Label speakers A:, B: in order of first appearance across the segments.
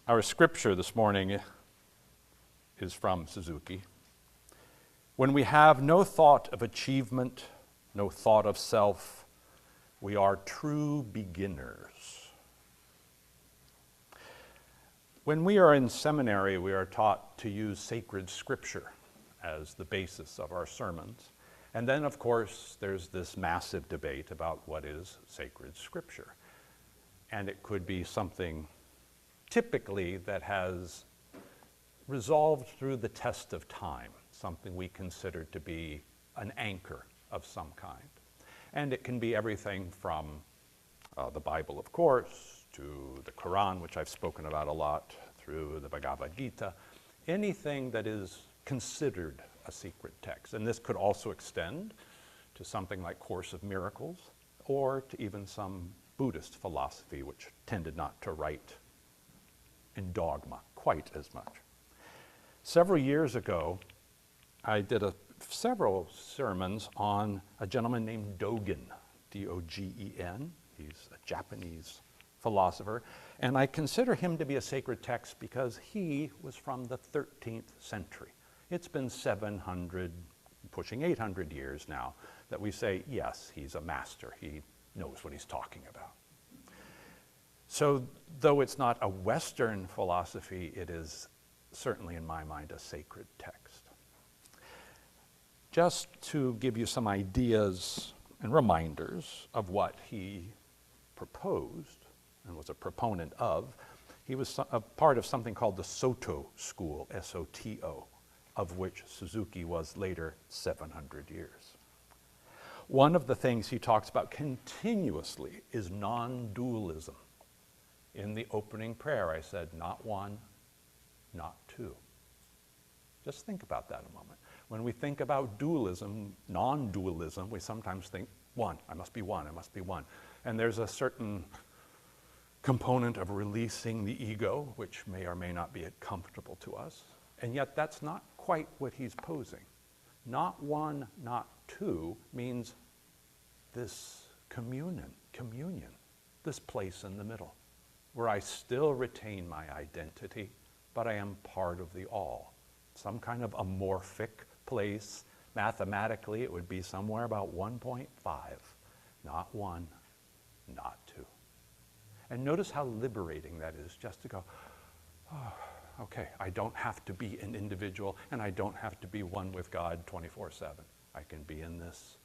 A: Our scripture this morning is from Suzuki. When we have no thought of achievement, no thought of self, we are true beginners. When we are in seminary, we are taught to use sacred scripture as the basis of our sermons. And then, of course, there's this massive debate about what is sacred scripture. And it could be something typically that has resolved through the test of time, something we consider to be an anchor of some kind. And it can be everything from the Bible, of course, to the Quran, which I've spoken about a lot, through the Bhagavad Gita, anything that is considered a secret text. And this could also extend to something like Course of Miracles, or to even some Buddhist philosophy, which tended not to write in dogma quite as much. Several years ago, I did several sermons on a gentleman named Dogen, D-O-G-E-N. He's a Japanese philosopher, and I consider him to be a sacred text because he was from the 13th century. It's been 700, pushing 800 years now that we say, yes, he's a master. He knows what he's talking about. So though it's not a Western philosophy, it is certainly in my mind a sacred text. Just to give you some ideas and reminders of what he proposed and was a proponent of, he was a part of something called the Soto school, S-O-T-O, of which Suzuki was later 700 years. One of the things he talks about continuously is non-dualism. In the opening prayer, I said, not one, not two. Just think about that a moment. When we think about dualism, non-dualism, we sometimes think one, I must be one, I must be one. And there's a certain component of releasing the ego, which may or may not be comfortable to us. And yet that's not quite what he's posing. Not one, not two means this communion, this place in the middle, where I still retain my identity, but I am part of the all. Some kind of amorphic place. Mathematically, it would be somewhere about 1.5. Not one, not two. And notice how liberating that is, just to go, oh, okay, I don't have to be an individual, and I don't have to be one with God 24/7. I can be in this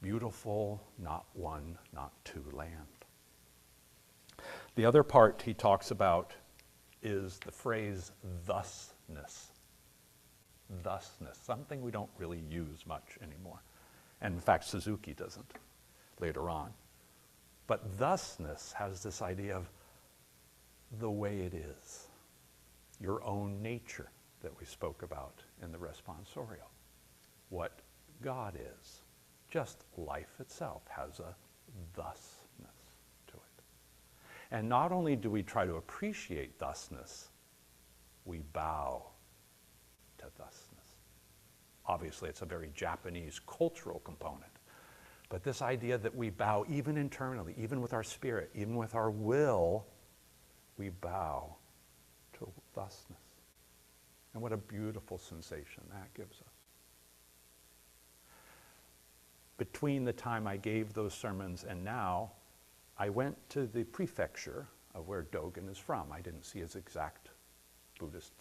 A: beautiful, not one, not two land. The other part he talks about is the phrase thusness. Thusness, something we don't really use much anymore. And in fact, Suzuki doesn't later on. But thusness has this idea of the way it is, your own nature that we spoke about in the responsorial. What God is, just life itself has a thusness to it. And not only do we try to appreciate thusness, we bow to thusness. Obviously, it's a very Japanese cultural component. But this idea that we bow even internally, even with our spirit, even with our will, we bow to thusness. And what a beautiful sensation that gives us. Between the time I gave those sermons and now, I went to the prefecture of where Dogen is from. I didn't see his exact Buddhist,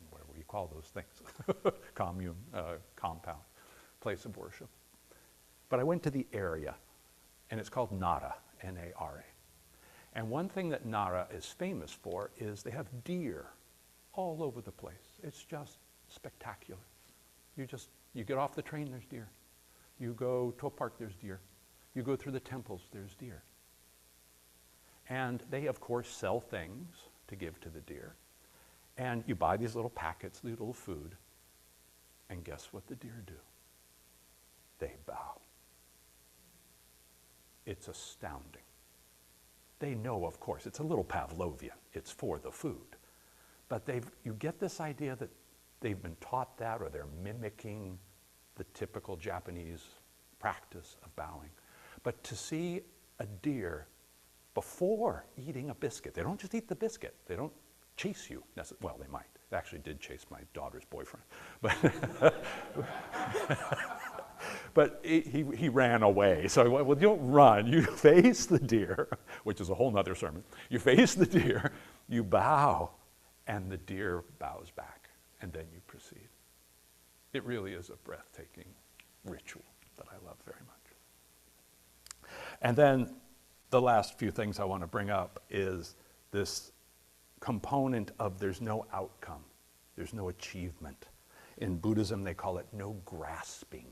A: whatever you call those things, commune, compound, place of worship. But I went to the area, and it's called Nara, N-A-R-A. And one thing that Nara is famous for is they have deer all over the place. It's just spectacular. You get off the train, there's deer. You go to a park, there's deer. You go through the temples, there's deer. And they, of course, sell things to give to the deer. And you buy these little packets, these little food, and guess what the deer do? They bow. It's astounding. They know, of course, it's a little Pavlovian. It's for the food. But you get this idea that they've been taught that, or they're mimicking the typical Japanese practice of bowing. But to see a deer before eating a biscuit. They don't just eat the biscuit. They don't chase you. Well, they might. They actually did chase my daughter's boyfriend. But he ran away. So, well, you don't run. You face the deer, which is a whole nother sermon. You face the deer, you bow, and the deer bows back, and then you proceed. It really is a breathtaking ritual that I love very much. And then the last few things I want to bring up is this component of there's no outcome, there's no achievement. In Buddhism, they call it no grasping.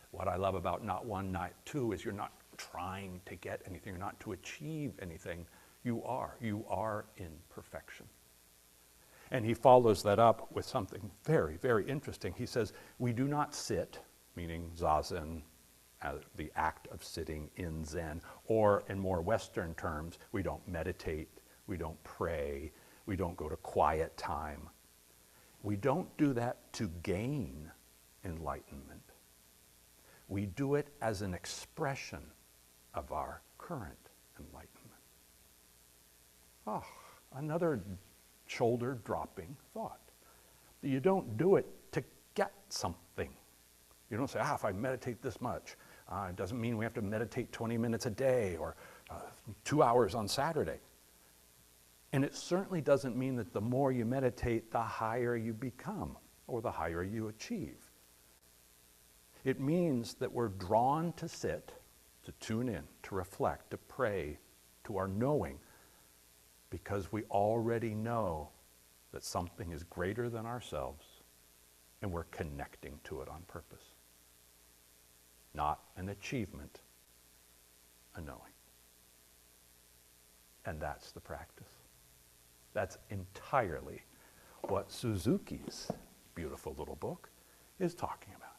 A: What I love about not one, not two is you're not trying to get anything, you're not to achieve anything. You are in perfection. And he follows that up with something very, very interesting. He says, we do not sit, meaning zazen, the act of sitting in Zen, or in more Western terms, we don't meditate, we don't pray, we don't go to quiet time. We don't do that to gain enlightenment. We do it as an expression of our current enlightenment. Oh, another shoulder-dropping thought. You don't do it to get something. You don't say, if I meditate this much, it doesn't mean we have to meditate 20 minutes a day or 2 hours on Saturday. And it certainly doesn't mean that the more you meditate, the higher you become or the higher you achieve. It means that we're drawn to sit, to tune in, to reflect, to pray, to our knowing, because we already know that something is greater than ourselves and we're connecting to it on purpose. Not an achievement, a knowing. And that's the practice. That's entirely what Suzuki's beautiful little book is talking about.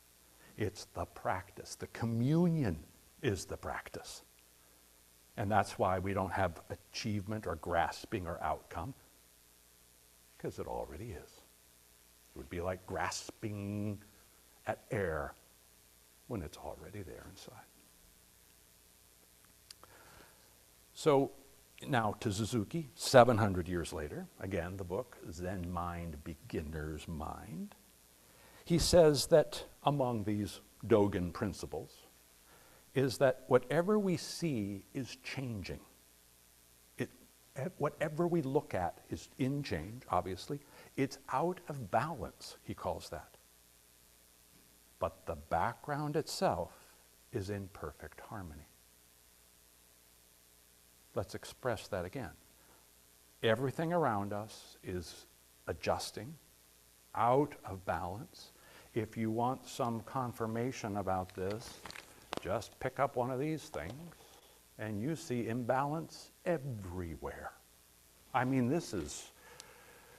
A: It's the practice. The communion is the practice. And that's why we don't have achievement or grasping or outcome, because it already is. It would be like grasping at air when it's already there inside. So now to Suzuki, 700 years later, again the book, Zen Mind, Beginner's Mind. He says that among these Dogen principles is that whatever we see is changing. Whatever we look at is in change, obviously. It's out of balance, he calls that. But the background itself is in perfect harmony. Let's express that again. Everything around us is adjusting, out of balance. If you want some confirmation about this, just pick up one of these things and you see imbalance everywhere. I mean, this is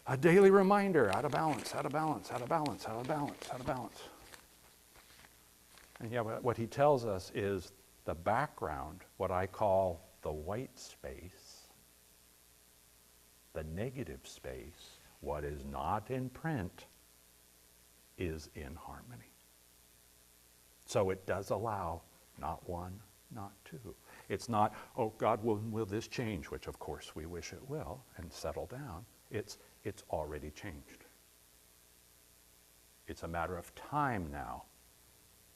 A: a daily reminder, out of balance, out of balance, out of balance, out of balance, out of balance. And yeah, what he tells us is the background, what I call the white space, the negative space, what is not in print, is in harmony. So it does allow not one, not two. It's not, oh God, will this change? Which of course we wish it will, and settle down. It's already changed. It's a matter of time now,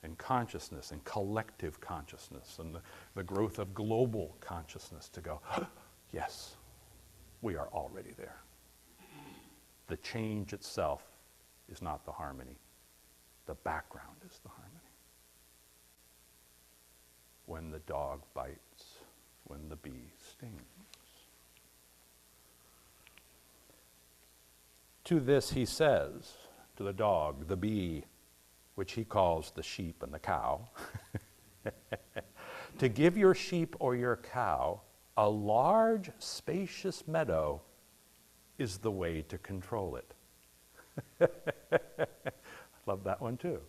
A: and consciousness, and collective consciousness, and the growth of global consciousness to go, yes, we are already there. The change itself is not the harmony. The background is the harmony. When the dog bites, when the bee stings. To this he says, to the dog, the bee, which he calls the sheep and the cow, to give your sheep or your cow a large, spacious meadow is the way to control it. Love that one too.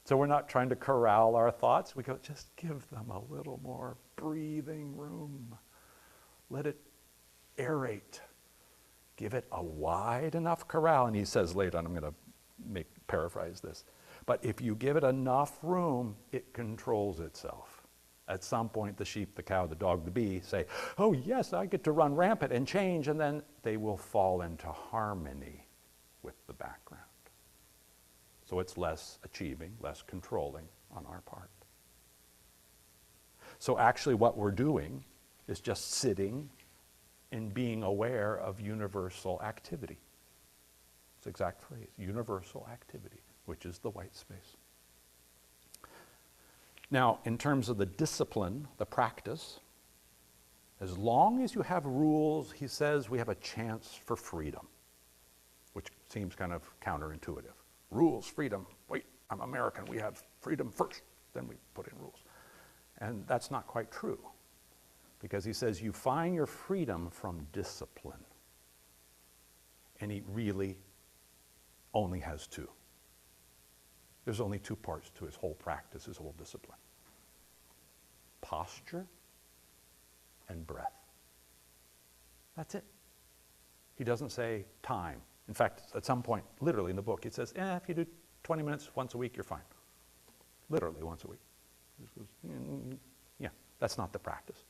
A: So we're not trying to corral our thoughts. We go, just give them a little more breathing room. Let it aerate. Give it a wide enough corral. And he says later, and I'm going to paraphrase this, but if you give it enough room, it controls itself. At some point, the sheep, the cow, the dog, the bee say, oh yes, I get to run rampant and change, and then they will fall into harmony with the background. So it's less achieving, less controlling on our part. So actually what we're doing is just sitting and being aware of universal activity. It's the exact phrase, universal activity, which is the white space. Now, in terms of the discipline, the practice, as long as you have rules, he says we have a chance for freedom, which seems kind of counterintuitive. Rules, freedom, wait, I'm American, we have freedom first, then we put in rules. And that's not quite true, because he says you find your freedom from discipline. And he really only has two. There's only two parts to his whole practice, his whole discipline. Posture and breath. That's it. He doesn't say time. In fact, at some point, literally in the book, it says, if you do 20 minutes once a week, you're fine. Literally once a week. Yeah, that's not the practice.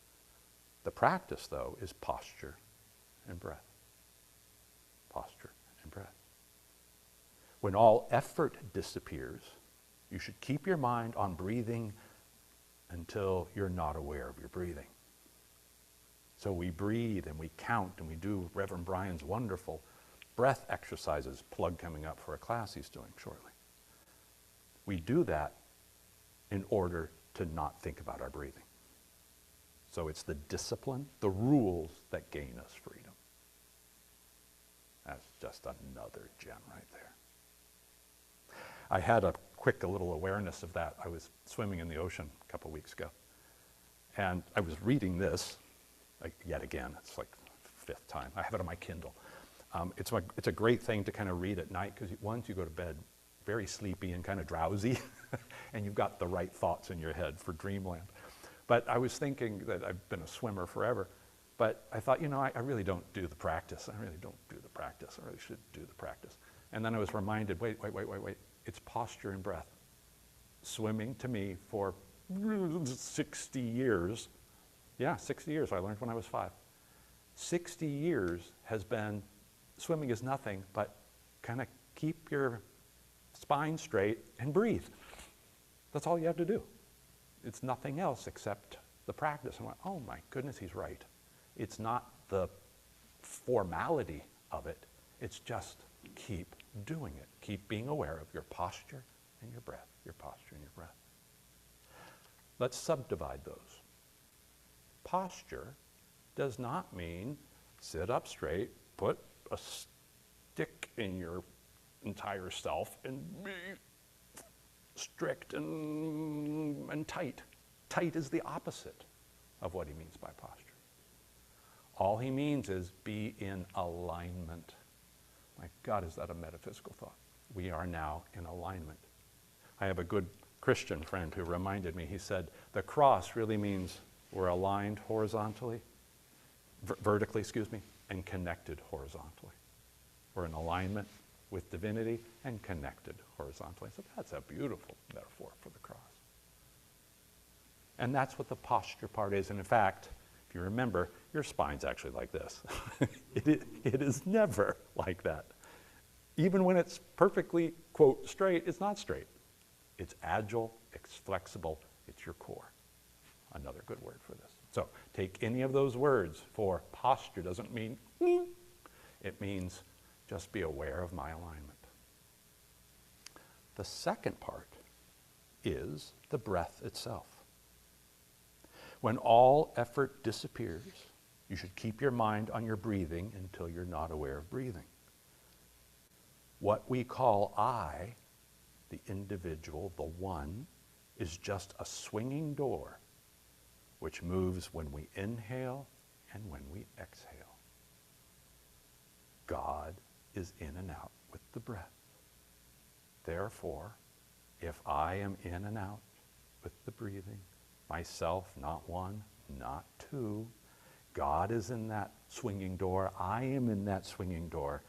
A: The practice, though, is posture and breath. Posture and breath. When all effort disappears, you should keep your mind on breathing until you're not aware of your breathing. So we breathe and we count and we do Reverend Brian's wonderful breath exercises, plug coming up for a class he's doing shortly. We do that in order to not think about our breathing. So it's the discipline, the rules that gain us freedom. That's just another gem right there. I had a quick little awareness of that. I was swimming in the ocean a couple weeks ago, and I was reading this, yet again, it's like the 5th time. I have it on my Kindle. It's a great thing to kind of read at night, because once you go to bed very sleepy and kind of drowsy, and you've got the right thoughts in your head for dreamland. But I was thinking that I've been a swimmer forever, but I thought, I really don't do the practice. I really don't do the practice. I really should do the practice. And then I was reminded, wait. It's posture and breath. Swimming, to me, for 60 years, 60 years, I learned when I was 5. 60 years has been, swimming is nothing but kind of keep your spine straight and breathe. That's all you have to do. It's nothing else except the practice. I went, oh my goodness, he's right. It's not the formality of it. It's just keep doing it. Keep being aware of your posture and your breath, your posture and your breath. Let's subdivide those. Posture does not mean sit up straight, put a stick in your entire self and be strict and tight. Tight is the opposite of what he means by posture. All he means is be in alignment. My God, is that a metaphysical thought? We are now in alignment. I have a good Christian friend who reminded me, he said, the cross really means we're aligned horizontally, vertically, and connected horizontally. We're in alignment with divinity and connected horizontally. So that's a beautiful metaphor for the cross. And that's what the posture part is. And in fact, if you remember, your spine's actually like this. It is never like that. Even when it's perfectly, quote, straight, it's not straight. It's agile, it's flexible, it's your core. Another good word for this. So take any of those words for posture. Doesn't mean, it means just be aware of my alignment. The second part is the breath itself. When all effort disappears, you should keep your mind on your breathing until you're not aware of breathing. What we call I, the individual, the one, is just a swinging door which moves when we inhale and when we exhale. God is in and out with the breath. Therefore, if I am in and out with the breathing, myself, not one, not two, God is in that swinging door, I am in that swinging door,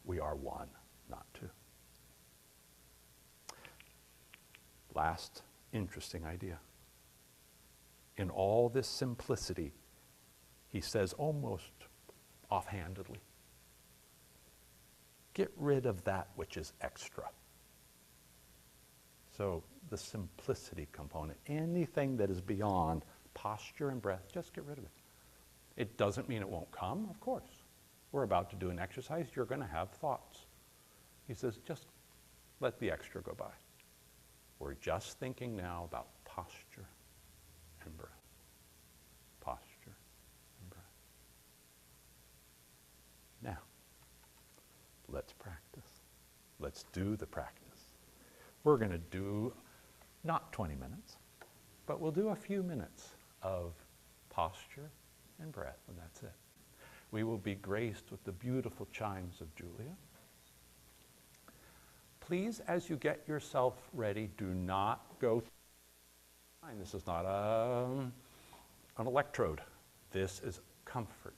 A: we are one, not two. Last interesting idea. in all this simplicity, he says almost offhandedly, get rid of that which is extra. So the simplicity component, anything that is beyond posture and breath, just get rid of it. It doesn't mean it won't come, of course. We're about to do an exercise, you're going to have thoughts. He says, just let the extra go by. We're just thinking now about posture and breath. Posture and breath. Now, let's practice. Let's do the practice. We're going to do not 20 minutes, but we'll do a few minutes of posture and breath, and that's it. We will be graced with the beautiful chimes of Julia. Please, as you get yourself ready, do not go. This is not an electrode. This is comfort.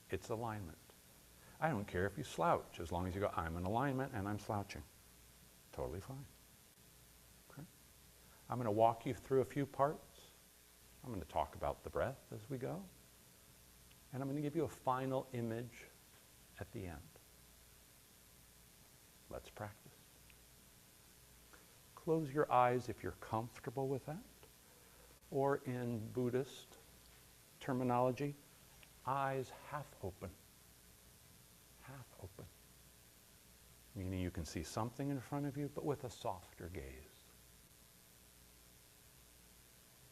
A: It's alignment. I don't care if you slouch, as long as you go, I'm in alignment and I'm slouching. Totally fine. Okay? I'm going to walk you through a few parts. I'm going to talk about the breath as we go. And I'm going to give you a final image at the end. Let's practice. Close your eyes if you're comfortable with that. Or in Buddhist terminology, eyes half open. Half open. Meaning you can see something in front of you, but with a softer gaze.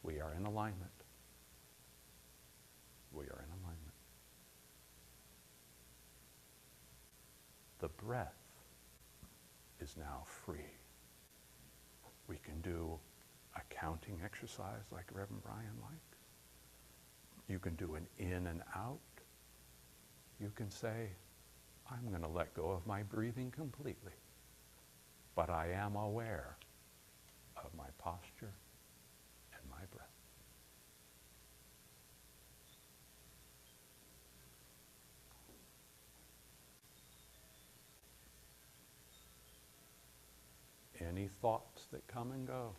A: We are in alignment. We are in alignment. The breath is now free. We can do a counting exercise like Reverend Brian likes. You can do an in and out. You can say, I'm going to let go of my breathing completely, but I am aware of my posture and my breath. Any thoughts that come and go?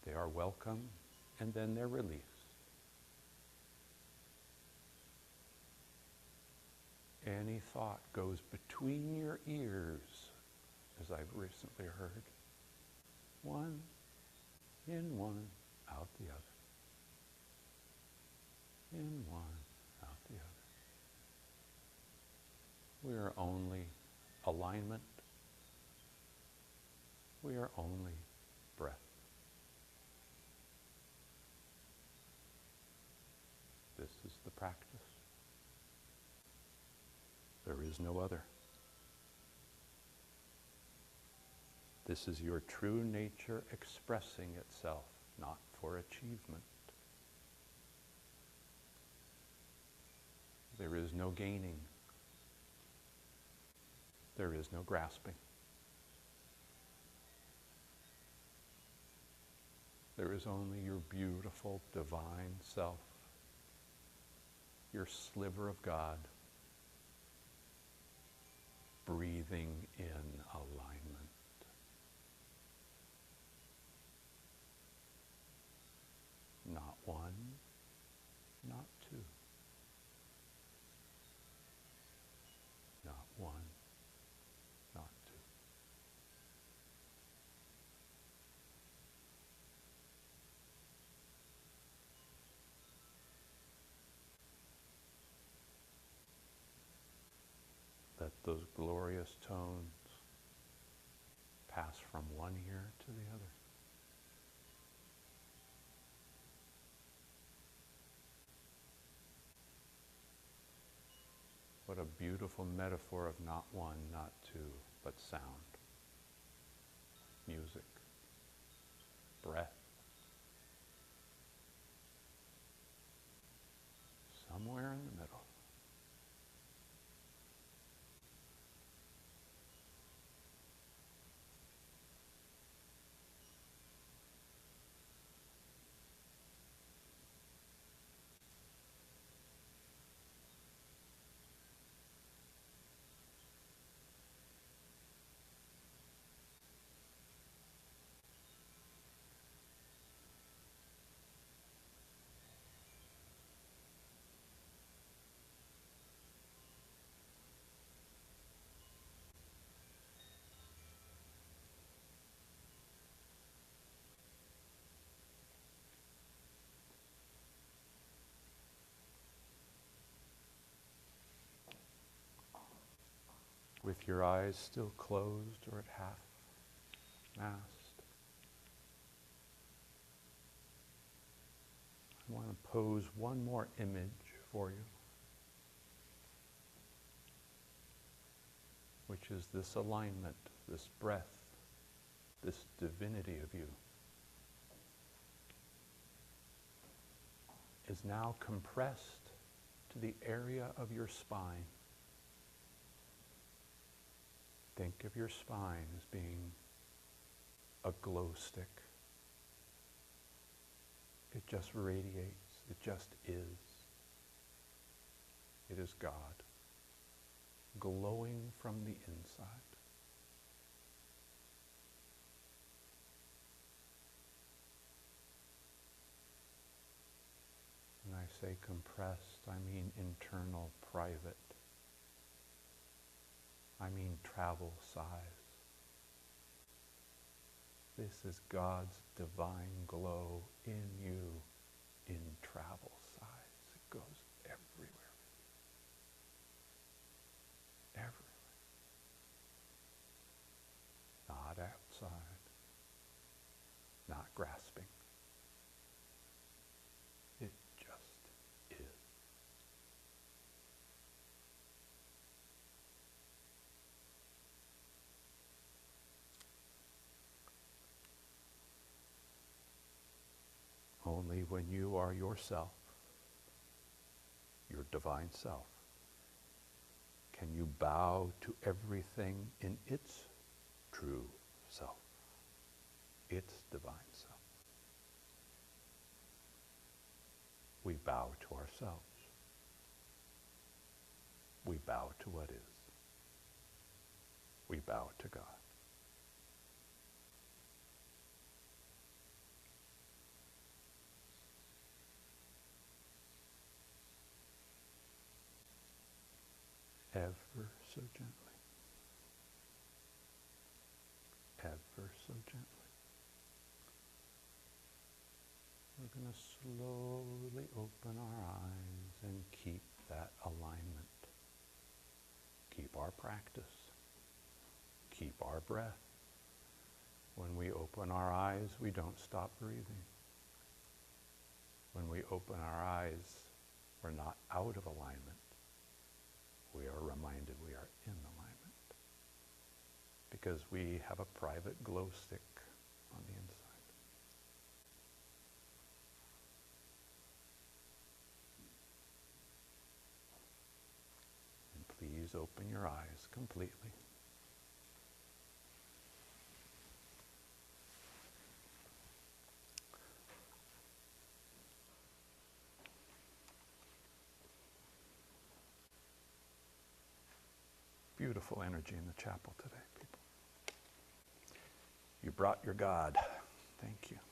A: They are welcome, and then they're released. Any thought goes between your ears, as I've recently heard. One, in one, out the other. In one, out the other. We are only alignment. We are only breath. This is the practice. There is no other. This is your true nature expressing itself, not for achievement. There is no gaining. There is no grasping. There is only your beautiful divine self, your sliver of God, breathing in alignment. Not one, not two, not one, not two. Let those glorious tones pass from one ear to the other. What a beautiful metaphor of not one, not two, but sound, music, breath. Somewhere in the middle. with your eyes still closed or at half mast, I want to pose one more image for you, which is this alignment, this breath, this divinity of you is now compressed to the area of your spine. Think of your spine as being a glow stick. It just radiates. It just is. It is God, glowing from the inside. When I say compressed, I mean internal, private. I mean travel size. This is God's divine glow in you in travel size. It goes everywhere. Everywhere. Not outside. Not grasping. It just is. Only when you are yourself, your divine self, can you bow to everything in its true self, its divine self. We bow to ourselves. We bow to what is. We bow to God. Ever so gently. Ever so gently. We're going to slowly open our eyes and keep that alignment. Keep our practice. Keep our breath. When we open our eyes, we don't stop breathing. When we open our eyes, we're not out of alignment. We are reminded we are in alignment because we have a private glow stick on the inside. And please open your eyes completely. Beautiful energy in the chapel today, people. You brought your God. Thank you.